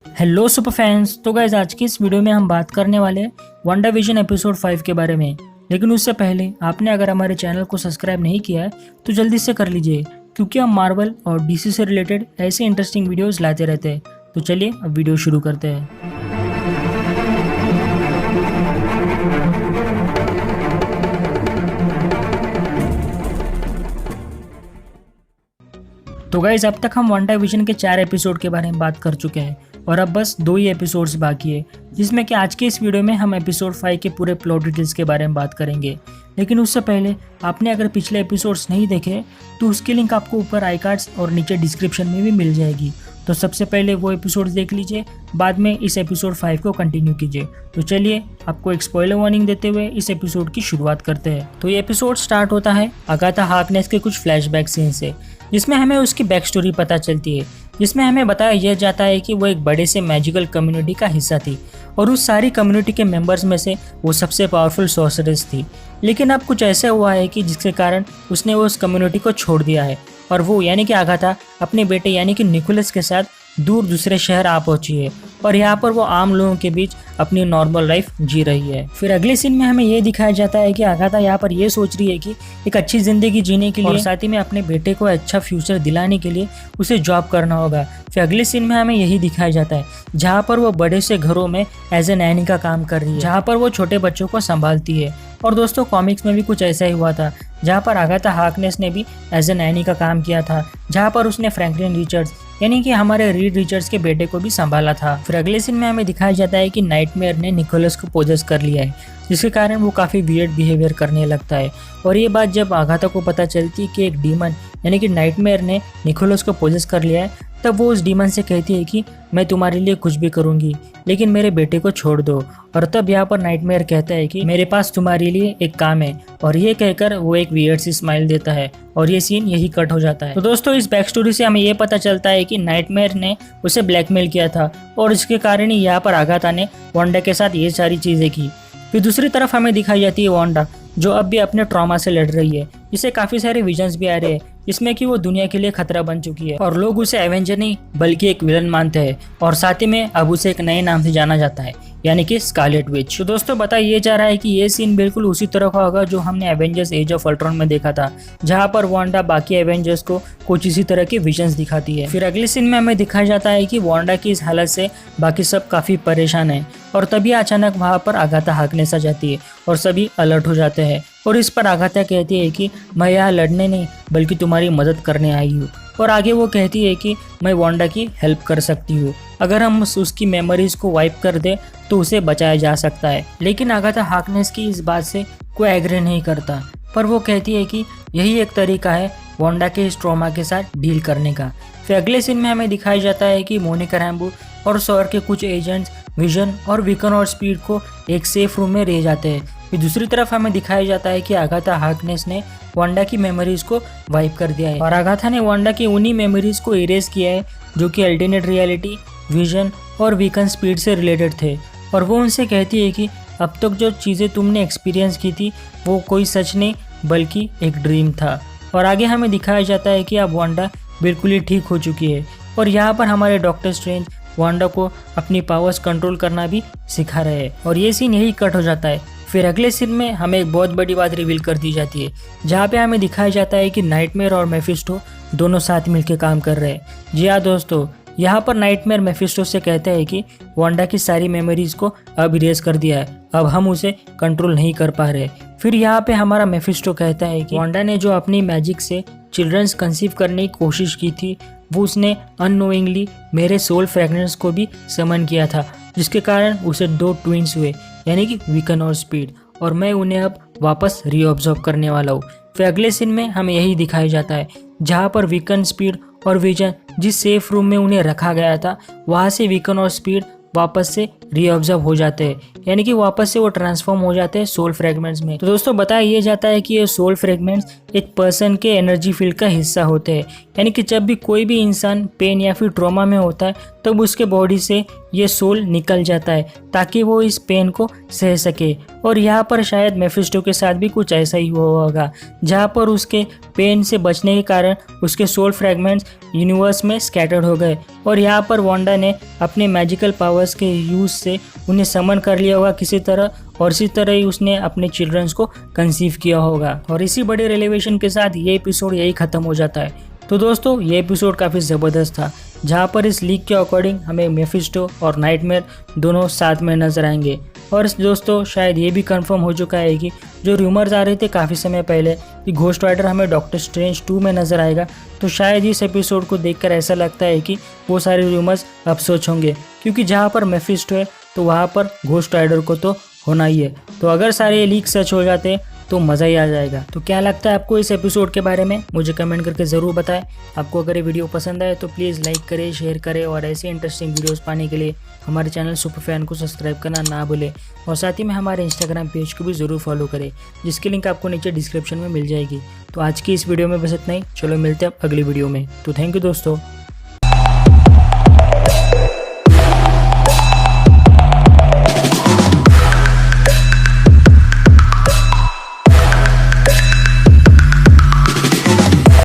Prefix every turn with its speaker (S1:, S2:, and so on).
S1: Hello super fans. तो guys आज की इस वीडियो में हम बात करने वाले हैं WandaVision एपिसोड 5 के बारे में। लेकिन उससे पहले आपने अगर हमारे चैनल को सब्सक्राइब नहीं किया है तो जल्दी से कर लीजिए, क्योंकि हम मार्वल और DC से रिलेटेड ऐसे इंटरेस्टिंग वीडियोस लाते रहते हैं। तो चलिए अब वीडियो शुरू करते हैं। तो गाइज अब तक हम WandaVision के 4 एपिसोड के बारे में बात कर चुके हैं और अब बस 2 ही एपिसोड्स बाकी है, जिसमें कि आज के इस वीडियो में हम एपिसोड 5 के पूरे प्लॉट डिटेल्स के बारे में बात करेंगे। लेकिन उससे पहले आपने अगर पिछले एपिसोड्स नहीं देखे तो उसकी लिंक आपको ऊपर आई कार्ड्स और नीचे डिस्क्रिप्शन में भी मिल जाएगी। तो सबसे पहले वो एपिसोड्स देख लीजिए, बाद में इस एपिसोड 5 को कंटिन्यू कीजिए। तो चलिए आपको एक स्पॉइलर वार्निंग देते हुए इस एपिसोड की शुरुआत करते हैं। तो ये एपिसोड स्टार्ट होता है अगाथा हार्कनेस के कुछ फ्लैशबैक सीन से, जिसमें हमें उसकी बैक स्टोरी पता चलती है, जिसमें हमें बताया यह जाता है कि वो एक बड़े से मैजिकल कम्युनिटी का हिस्सा थी और उस सारी कम्युनिटी के मेंबर्स में से वो सबसे पावरफुल सॉर्सरेस थी। लेकिन अब कुछ ऐसा हुआ है कि जिसके कारण उसने वो उस कम्युनिटी को छोड़ दिया है और वो यानी कि आगाथा अपने बेटे यानी कि निकोलस के साथ दूर दूसरे शहर आ पहुंची है और यहाँ पर वो आम लोगों के बीच अपनी नॉर्मल लाइफ जी रही है। फिर अगले सीन में हमें ये दिखाया जाता है कि आगाथा यहाँ पर ये सोच रही है कि एक अच्छी जिंदगी जीने के लिए और साथ ही में अपने बेटे को अच्छा फ्यूचर दिलाने के लिए उसे जॉब करना होगा। फिर अगले सीन में हमें यही दिखाया जाता है जहाँ पर वो बड़े से घरों में एज ए नैनी का काम कर रही है, जहाँ पर वो छोटे बच्चों को संभालती है। और दोस्तों कॉमिक्स में भी कुछ ऐसा ही हुआ था, जहाँ पर आगाथा हार्कनेस ने भी एज ए नैनी का काम किया था, जहाँ पर उसने फ्रैंकलिन रिचर्ड्स यानी कि हमारे रीड रिचर्ड्स के बेटे को भी संभाला था। फिर अगले सीन में हमें दिखाया जाता है कि नाइटमेयर ने निकोलस को पोजेस कर लिया है, जिसके कारण वो काफ़ी वियर्ड बिहेवियर करने लगता है। और ये बात जब आगाथा को पता चलती है कि एक डीमन यानी कि नाइटमेयर ने निकोलस को पोजेस कर लिया है, तब वो उस डीमन से कहती है कि मैं तुम्हारे लिए कुछ भी करूंगी, लेकिन मेरे बेटे को छोड़ दो। और तब यहाँ पर नाइटमेयर कहता है कि मेरे पास तुम्हारे लिए एक काम है, और ये कहकर वो एक वियर्ड सी स्माइल देता है और ये सीन यही कट हो जाता है। तो दोस्तों इस बैक स्टोरी से हमें ये पता चलता है कि नाइटमेयर ने उसे ब्लैकमेल किया था और इसके कारण ही यहाँ पर आगाथा ने वांडा के साथ ये सारी चीजें की। फिर दूसरी तरफ हमें दिखाई जाती है वांडा, जो अब भी अपने ट्रॉमा से लड़ रही है। इसे काफी सारे विजन्स भी आ रहे हैं, इसमें कि वो दुनिया के लिए खतरा बन चुकी है और लोग उसे एवेंजर नहीं बल्कि एक विलन मानते हैं और साथ ही में अब उसे एक नए नाम से जाना जाता है, यानी कि स्कारलेट विच। तो दोस्तों बताया ये जा रहा है कि ये सीन बिल्कुल उसी तरह का होगा जो हमने एवेंजर्स एज ऑफ अल्ट्रॉन में देखा था, जहाँ पर वांडा बाकी एवेंजर्स को कुछ इसी तरह के विजन्स दिखाती है। फिर अगले सीन में हमें दिखाया जाता है कि वांडा की इस हालत से बाकी सब काफी परेशान है और तभी अचानक वहाँ पर आगाथा हार्कनेस आ जाती है और सभी अलर्ट हो जाते हैं। और इस पर आगाथा कहती है कि मैं यहाँ लड़ने नहीं बल्कि तुम्हारी मदद करने आई हूँ। और आगे वो कहती है कि मैं वांडा की हेल्प कर सकती हूँ, अगर हम उसकी मेमोरीज को वाइप कर दे तो उसे बचाया जा सकता है। लेकिन आगाथा हार्कनेस की इस बात से कोई एग्री नहीं करता, पर वो कहती है कि यही एक तरीका है वांडा के इस ट्रॉमा के साथ डील करने का। फिर अगले सीन में हमें दिखाया जाता है कि मोनिका रैम्बो और सौर के कुछ एजेंट्स विजन और विकन और स्पीड को एक सेफ रूम में रह जाते हैं। फिर दूसरी तरफ हमें दिखाया जाता है कि आगाथा हार्कनेस ने वांडा की मेमोरीज को वाइप कर दिया है और आगाथा ने वांडा की उन्हीं मेमोरीज को इरेज किया है जो कि अल्टरनेट रियलिटी, विजन और विकन स्पीड से रिलेटेड थे। और वो उनसे कहती है कि अब तक जो चीज़ें तुमने एक्सपीरियंस की थी वो कोई सच नहीं बल्कि एक ड्रीम था। और आगे हमें दिखाया जाता है कि अब वांडा बिल्कुल ही ठीक हो चुकी है और यहाँ पर हमारे डॉक्टर स्ट्रेंज वांडा को अपनी पावर्स कंट्रोल करना भी सिखा रहे हैं और ये सीन यही कट हो जाता है। फिर अगले सीन में हमें एक बहुत बड़ी बात रिवील कर दी जाती है, जहाँ पे हमें दिखाया जाता है कि नाइटमेयर और मेफिस्टो दोनों साथ मिलकर काम कर रहे हैं। जी हाँ दोस्तों, यहाँ पर नाइटमेयर मेफिस्टो से कहता है कि वांडा की सारी मेमोरीज को अब इरेज कर दिया है, अब हम उसे कंट्रोल नहीं कर पा रहे। फिर यहाँ पे हमारा मेफिस्टो कहता है कि वांडा ने जो अपनी मैजिक से चिल्ड्रंस कंसीव करने की कोशिश की थी वो उसने अननोइंगली मेरे सोल फ्रेगनेंस को भी समन किया था, जिसके कारण उसे 2 ट्विंस हुए यानी कि विकन और स्पीड, और मैं उन्हें अब वापस रीऑब्जर्व करने वाला हूँ। फिर अगले सीन में हमें यही दिखाया जाता है जहाँ पर विकन, स्पीड और विजन जिस सेफ रूम में उन्हें रखा गया था वहाँ से विकन और स्पीड वापस से रीऑब्जर्व हो जाते हैं, यानी कि वापस से वो ट्रांसफॉर्म हो जाते हैं सोल फ्रेगमेंट्स में। तो दोस्तों बताया ये जाता है कि ये सोल फ्रेगमेंट्स एक पर्सन के एनर्जी फील्ड का हिस्सा होते हैं, यानी कि जब भी कोई भी इंसान पेन या फिर ट्रॉमा में होता है तब उसके बॉडी से ये सोल निकल जाता है ताकि वो इस पेन को सह सके। और यहाँ पर शायद मेफिस्टो के साथ भी कुछ ऐसा ही हुआ होगा, जहाँ पर उसके पेन से बचने के कारण उसके सोल फ्रैगमेंट्स यूनिवर्स में स्कैटर्ड हो गए और यहाँ पर वांडा ने अपने मैजिकल पावर्स के यूज से उन्हें समन कर लिया होगा किसी तरह, और इसी तरह ही उसने अपने चिल्ड्रंस को कंसीव किया होगा। और इसी बड़े रिलेवेशन के साथ ये एपिसोड यही खत्म हो जाता है। तो दोस्तों ये एपिसोड काफ़ी ज़बरदस्त था, जहाँ पर इस लीक के अकॉर्डिंग हमें मेफिस्टो और नाइटमेयर दोनों साथ में नजर आएंगे। और दोस्तों शायद ये भी कंफर्म हो चुका है कि जो रूमर्स आ रहे थे काफ़ी समय पहले कि घोस्ट राइडर हमें डॉक्टर स्ट्रेंज 2 में नजर आएगा, तो शायद इस एपिसोड को देखकर ऐसा लगता है कि वो सारे रूमर्स अब सच होंगे, क्योंकि जहाँ पर मेफिस्टो है तो वहाँ पर घोस्ट राइडर को तो होना ही है। तो अगर सारे लीक सच हो जाते तो मज़ा ही आ जाएगा। तो क्या लगता है आपको इस एपिसोड के बारे में, मुझे कमेंट करके ज़रूर बताएं। आपको अगर ये वीडियो पसंद आए तो प्लीज़ लाइक करें, शेयर करें और ऐसे इंटरेस्टिंग वीडियोस पाने के लिए हमारे चैनल सुपर फैन को सब्सक्राइब करना ना भूलें। और साथ ही में हमारे इंस्टाग्राम पेज को भी ज़रूर फॉलो करें, जिसकी लिंक आपको नीचे डिस्क्रिप्शन में मिल जाएगी। तो आज की इस वीडियो में बस इतना ही, चलो मिलते हैं अब अगली वीडियो में। तो थैंक यू दोस्तों।